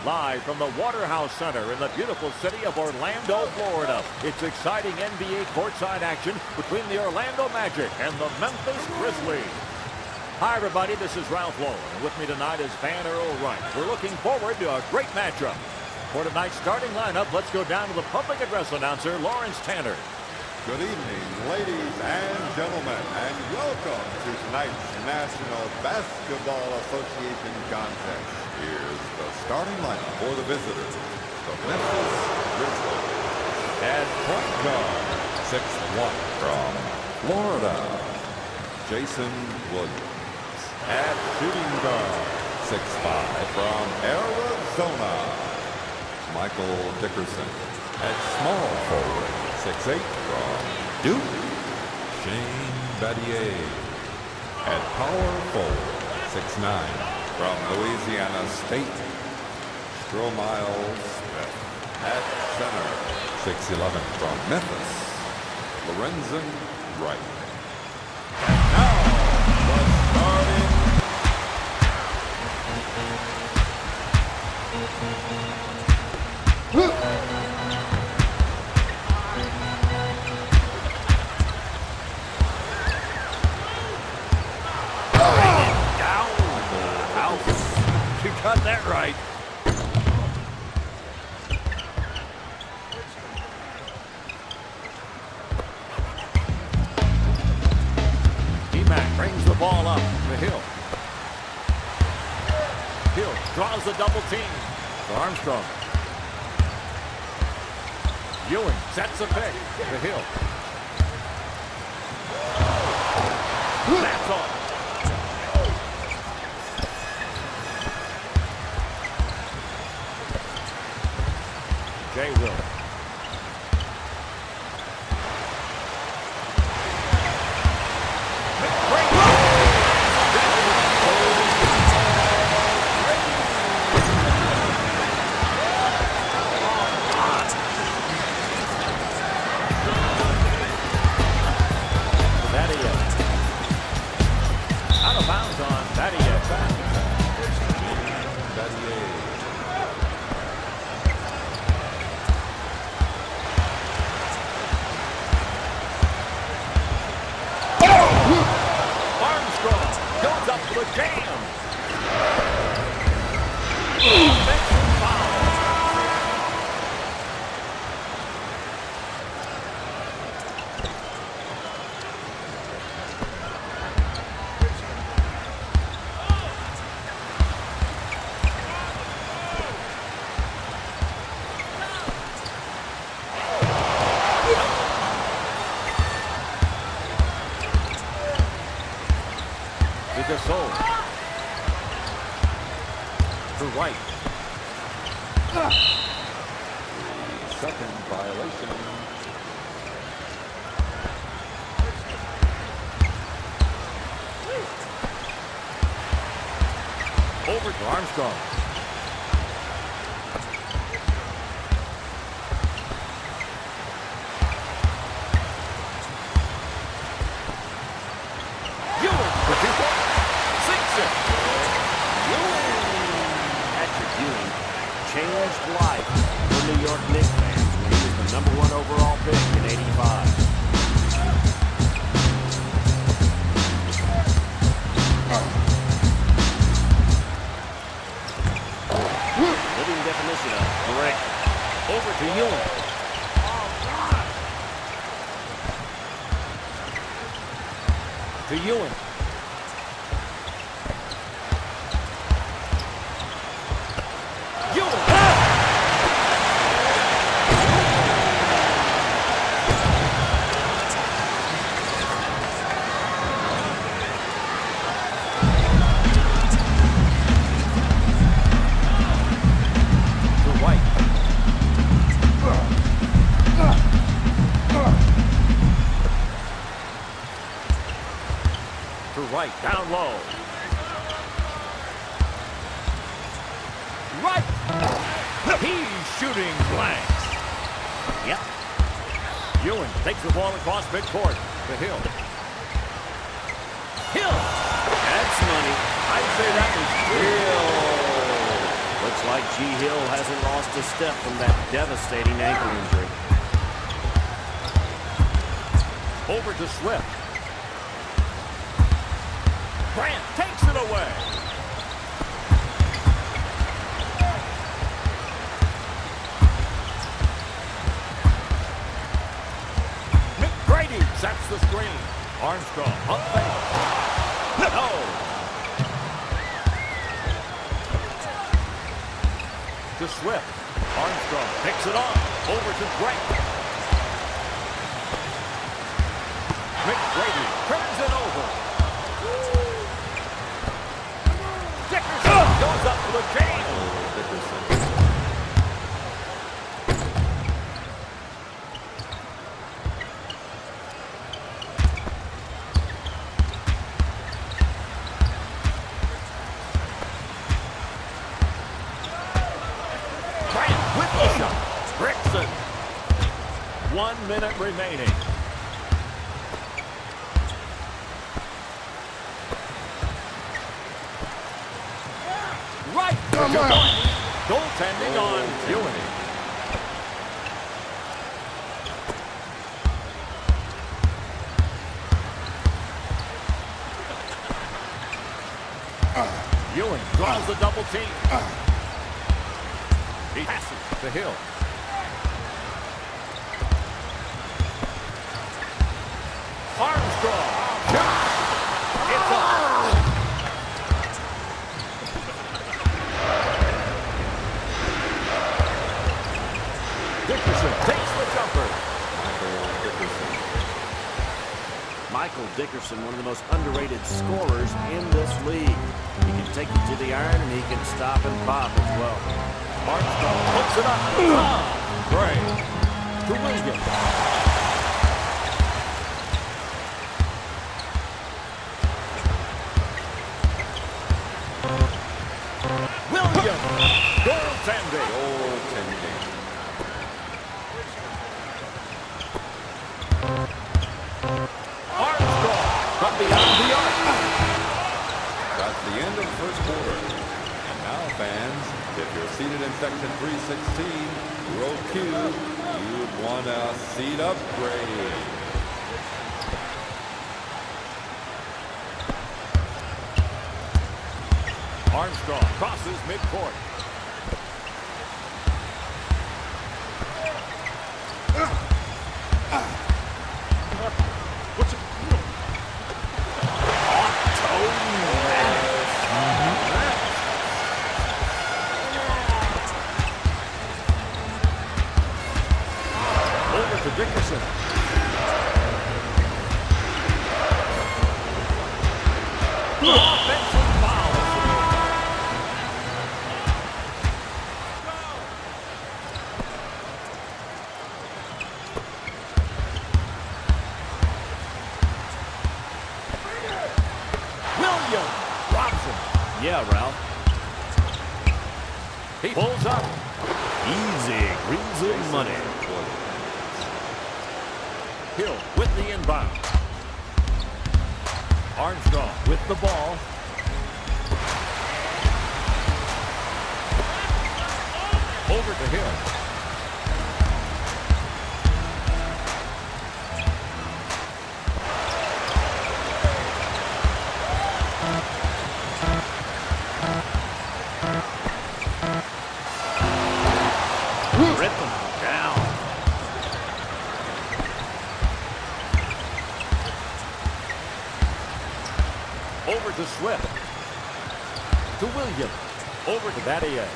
Live from the Waterhouse Center in the beautiful city of Orlando, Florida. It's exciting NBA courtside action between the Orlando Magic and the Memphis Grizzlies. Hi, everybody. This is Ralph Lowe, and with me tonight is Van Earl Wright. We're looking forward to a great matchup. For tonight's starting lineup, let's go down to the public address announcer, Lawrence Tanner. Good evening, ladies and gentlemen, and welcome to tonight's National Basketball Association contest. Here's the starting lineup for the visitors, the Memphis Grizzlies. At point guard, 6'1" from Florida, Jason Williams. At shooting guard, 6'5" from Arizona, Michael Dickerson. At small forward, 6'8" from Duke, Shane Battier. At power forward, 6'9" from Louisiana State, Stromile Smith. At center, 6'11" from Memphis, Lorenzen Wright. And now, the starting. Got that right. D-Mac brings the ball up to Hill. Hill draws the double team to Armstrong. Ewing sets a pick to Hill. That's off. Jay Will. Out of bounds on Battier. Goes up to a jam. Offensive foul. Gasol to White. Second violation. Over to Armstrong. Changed life for New York Knicks fans when he was the #1 overall pick in '85. Living definition of correct. Over to Ewing. To Ewing. Right, down low. Right. He's shooting blanks. Yep. Ewing takes the ball across midcourt to Hill. Hill. That's money. I'd say that was real. Looks like like G. Hill hasn't lost a step from that devastating ankle injury. Over to Swift. Grant takes it away. McGrady sets the screen. Armstrong up there. No. To Swift. Armstrong picks it up. Over to Grant. McGrady turns it over. Dickerson goes up to the chain. Grant with the shot. Rickson. 1 minute remaining. Right. Goaltending on Ewing. Ewing draws the double team. He passes to Hill. Armstrong. Shot. It's up. Dickerson takes the jumper. Michael Dickerson, one of the most underrated scorers in this league. He can take it to the iron, and he can stop and pop as well. Armstrong puts it up. Gray to Williams. Williams. Goaltending. Armstrong from beyond the arc. That's the end of the first quarter. And now, fans, if you're seated in section 316, row Q, you'd want a seat upgrade. Armstrong crosses midcourt. Over to Dickerson. Offensive foul. Williams robs him. Yeah, Ralph. He pulls up. Easy. Grizzly money. Hill with the inbound. Armstrong with the ball. Over to Hill. Rip him down. Over to Swift. To Williams. Over to Battier.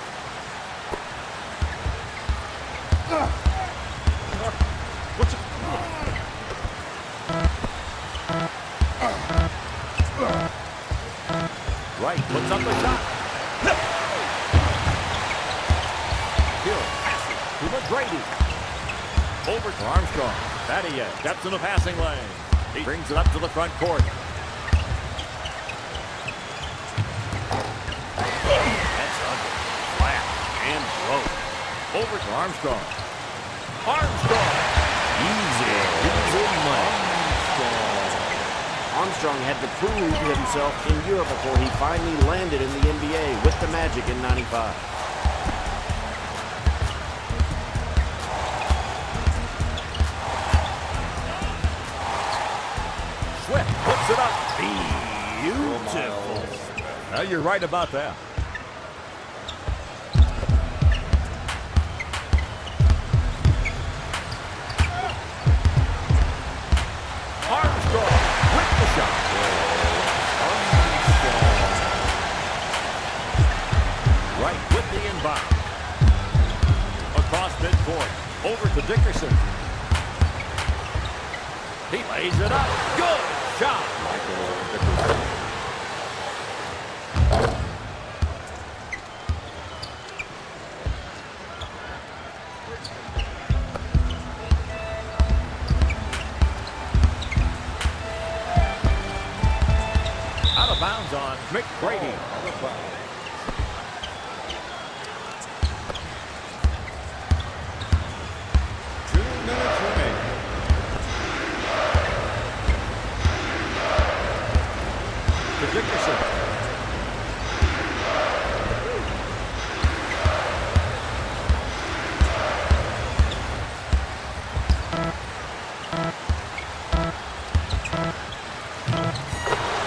Right, puts up the shot. Hill passes to McGrady. Over to Armstrong. Battier steps in the passing lane. He brings it up to the front court. That's ugly. Flat and broke. Over to Armstrong. Armstrong. Easy. Easy money. Armstrong had to prove himself in Europe before he finally landed in the NBA with the Magic in '95. Swift puts it up. Beautiful. Now, you're right about that. Armstrong with the shot. Right with the inbound. Across midcourt. Over to Dickerson. He lays it up. Good shot. Michael Dickerson. Out of bounds on McBrady. Out of bounds. To Dickerson.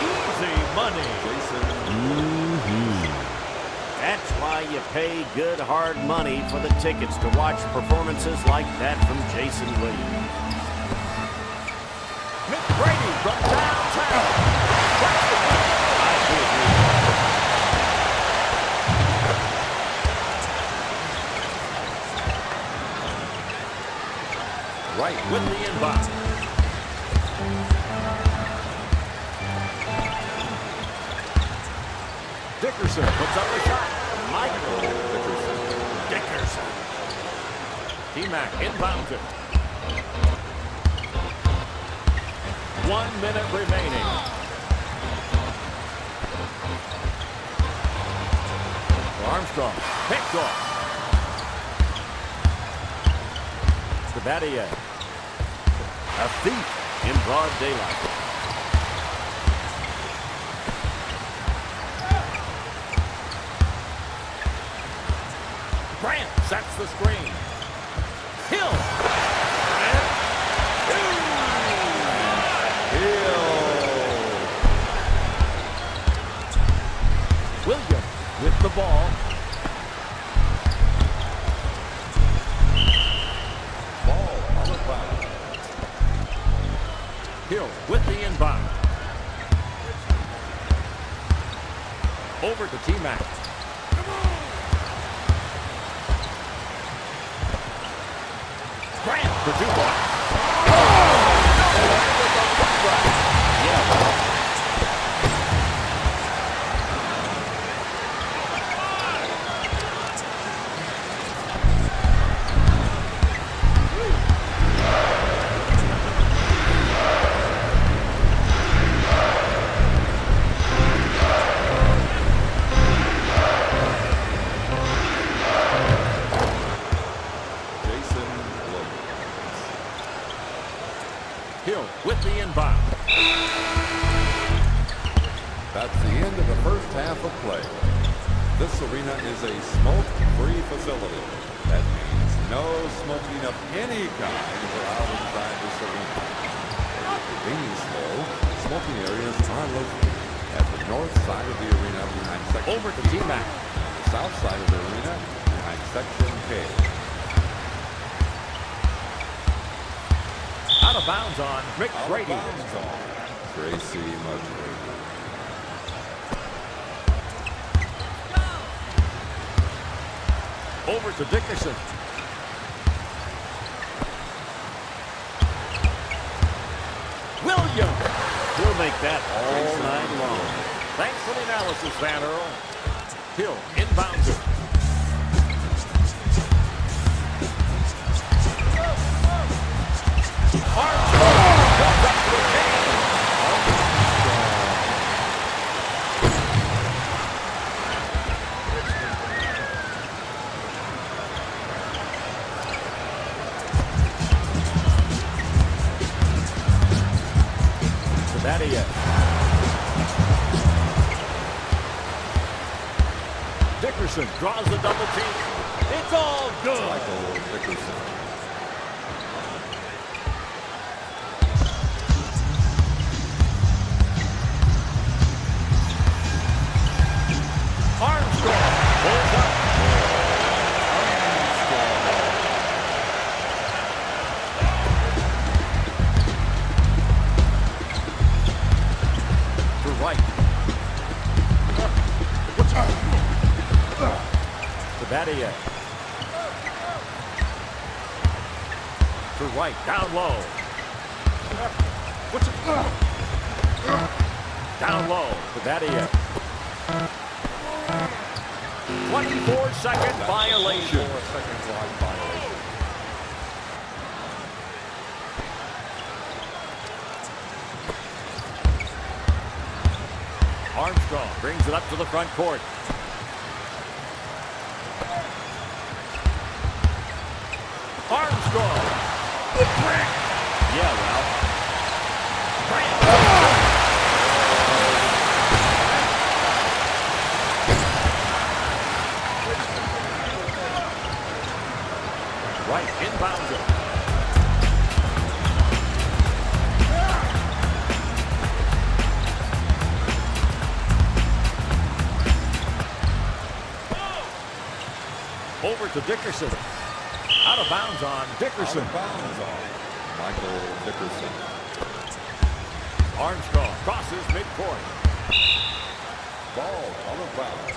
Easy money. Jason. That's why you pay good, hard money for the tickets to watch performances like that from Jason Williams. McBrady from downtown. That's the one. Right with the inbound. Dickerson puts up a shot. Michael Dickerson. T-Mac inbounds it. 1 minute remaining. Armstrong picked off. Sabathia. A thief in broad daylight. Grant sets the screen. Hill. Williams with the ball. Ball out of bounds. Hill with the inbound. Over to T-Mac. Grant for 2 points. Hill with the inbound. That's the end of the first half of play. This arena is a smoke-free facility. That means no smoking of any kind allowed inside this arena. For convenience, though, smoking areas are located at the north side of the arena behind section Over to T, T-Mac. the south side of the arena behind section K. Out of bounds on Out of McBrady. bounds on Tracy McGrady. Over to Dickerson. Williams. We'll make that all night long. Thanks for the analysis, Van Earl. Hill inbounds it. Armstrong comes up to the game. Sabathia. Dickerson draws the double team. It's all good. Michael Dickerson. Badia. To right, down low. Down low to Badia. 24-second violation. 4 seconds line violation. Armstrong brings it up to the front court. Armstrong. Yeah, well. Right, inbounds it. Over to Dickerson. Out of bounds on Dickerson. Out of bounds on Michael Dickerson. Armstrong crosses midcourt. Ball out of bounds.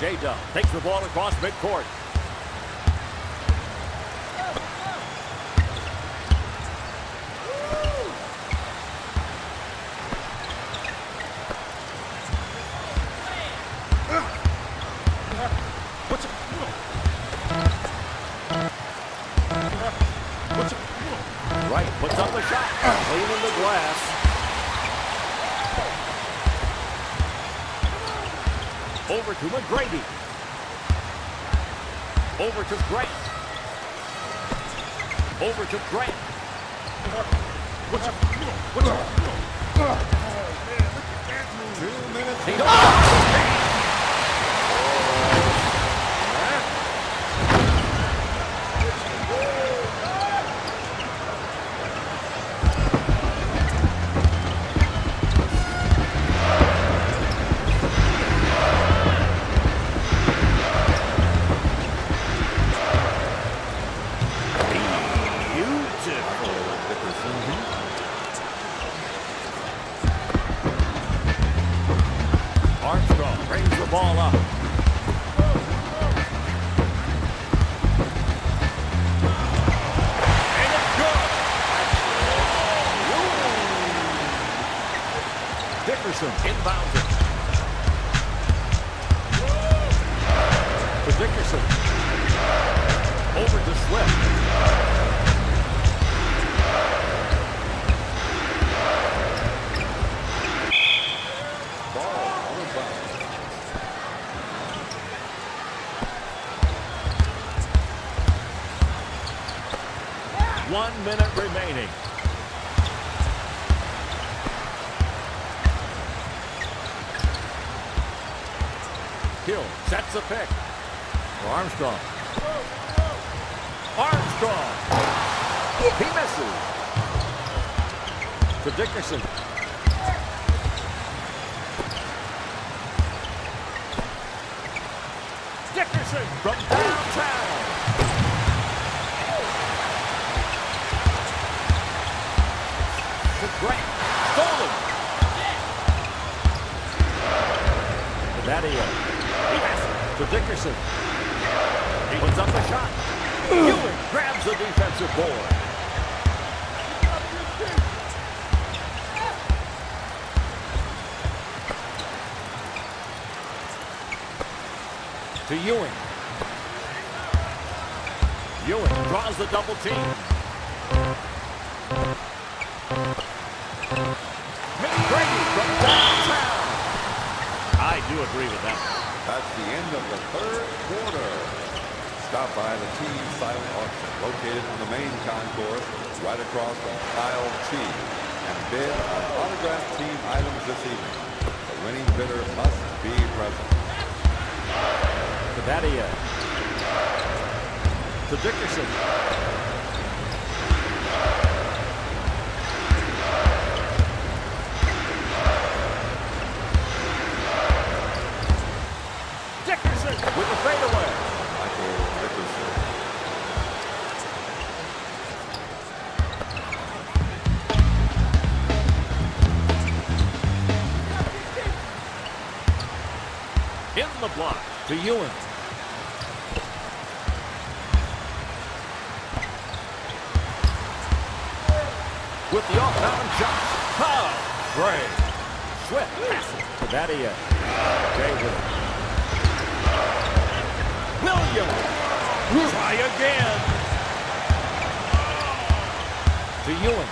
J-Dub takes the ball across midcourt. Right, puts up a shot. Cleaning the glass. Over to McGrady. Over to Grant. Over to Grant. 2 minutes. He don't. Armstrong brings the ball up. And it's good. Dickerson inbounds it. To Dickerson. Over to Swift. Ball out of bounds. 1 minute remaining. Hill sets a pick. For Armstrong. Armstrong. He misses. To Dickerson. Dickerson from downtown. To Grant. Stolen. To Badia. He has it. To Dickerson. He puts up a shot. Ewing grabs the defensive board. To Ewing. Ewing draws the double team. McGrady from downtown. I do agree with that. That's the end of the third quarter. Stop by the team silent auction located on the main concourse right across from aisle T and bid on autographed team items this evening. The winning bidder must be present. To Badia. To Dickerson. Dickerson with the fadeaway. Michael Dickerson. the block to Ewan. With the off-balance shot. Oh, great. Swift passes to Badia. David. Williams. Try again. To Ewan.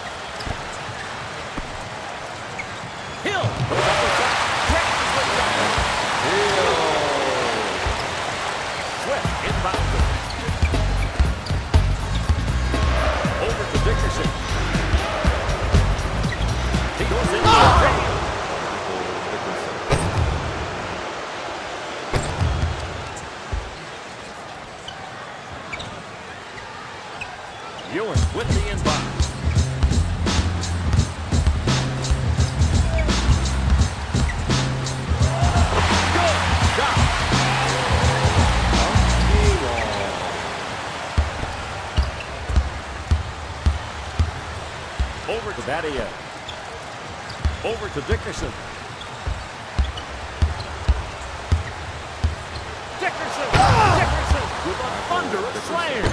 Hill. Goes up the shot. Grabs the shot. Hill. Swift inbounds it. Over to Dickerson. He goes in. Ewan with the inbound. Good shot. Over to Badia. Over to Dickerson. Dickerson! Dickerson with a thunderous slam.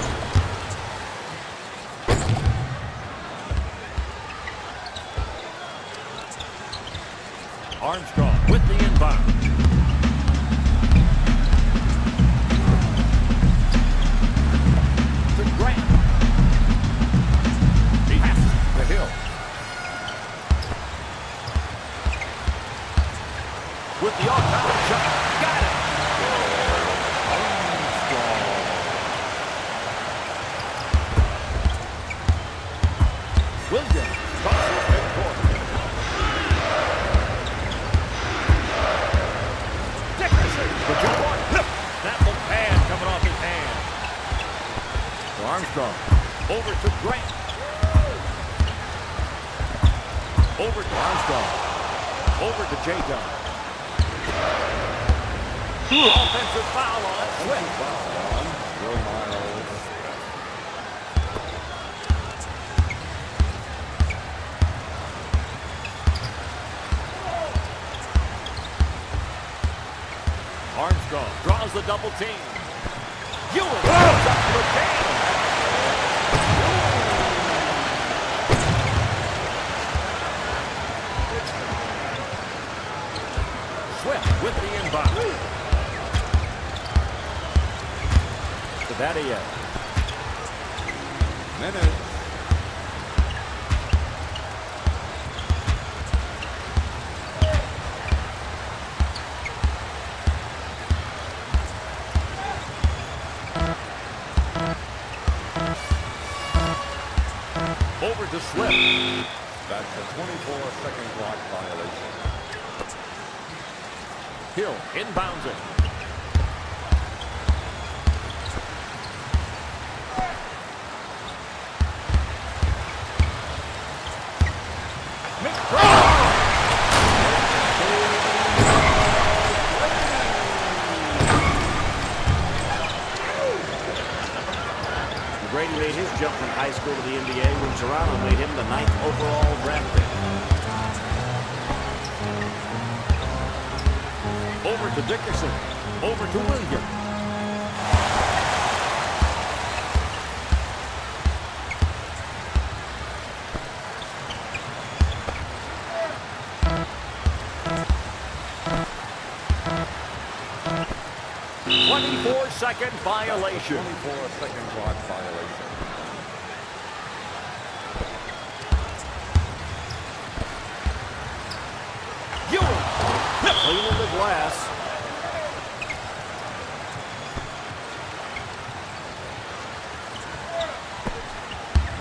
Armstrong with the inbound. To Grant. He passes to Hill. With the off-balance shot. Got it. Armstrong. Williams crosses midcourt. Dickerson. The jump on. That little pad coming off his hand. To Armstrong. Over to Grant. Over to Armstrong. Over to J-Gun. Offensive foul on Swift. Will Miles. Armstrong draws the double team. Ewan goes up to the can. Swift with the inbound. To Badia. Minutes. Over to Swift. That's a 24-second clock violation. Hill inbounds it. Brady made his jump from high school to the NBA when Toronto made him the 9th overall draft pick. Over to Dickerson. Over to Williams. Second violation. 24-second clock violation. Ewan cleaning the glass.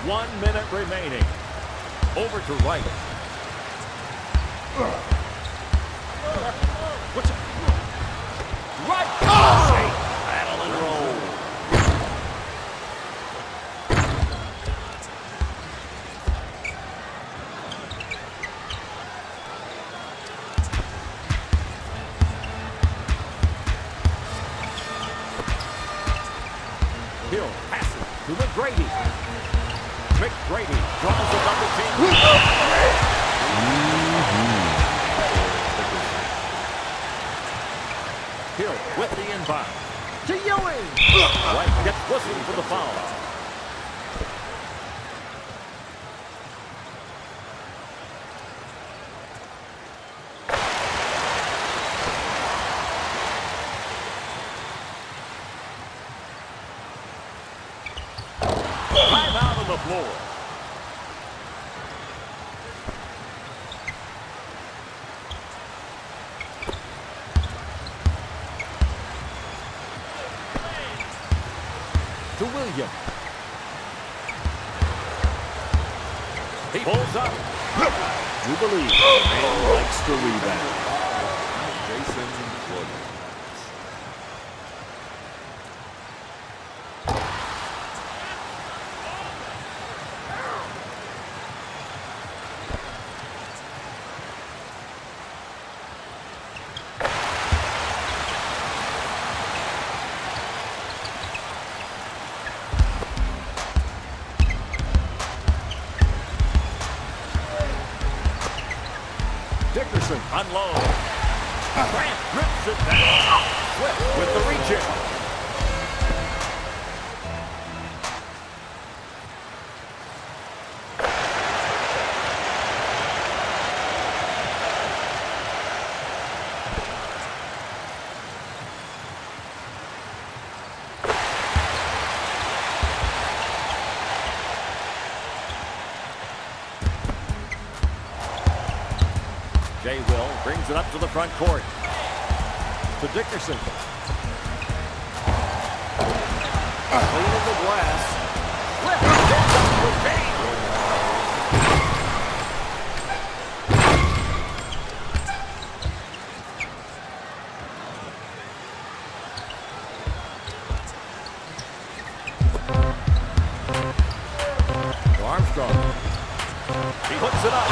One minute remaining. Over to Wright. What's it? Right. Oh! Battle and roll. Hill passes to McGrady. McGrady draws the double team. Hill for the foul. Time out on the floor. To William. He pulls up. Jubilee. Man likes to rebound. Jason Williams. Dickerson unloads. Grant rips it down. Swift with the reach-in. Jay Will brings it up to the front court. To Dickerson. Cleaning the glass. Swift gets up with Jay. To Armstrong. He hooks it up.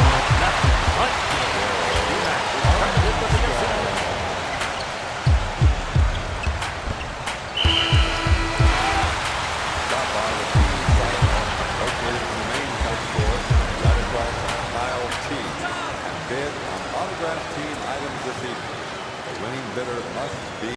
Bid on autographed team items this evening. The winning bidder must be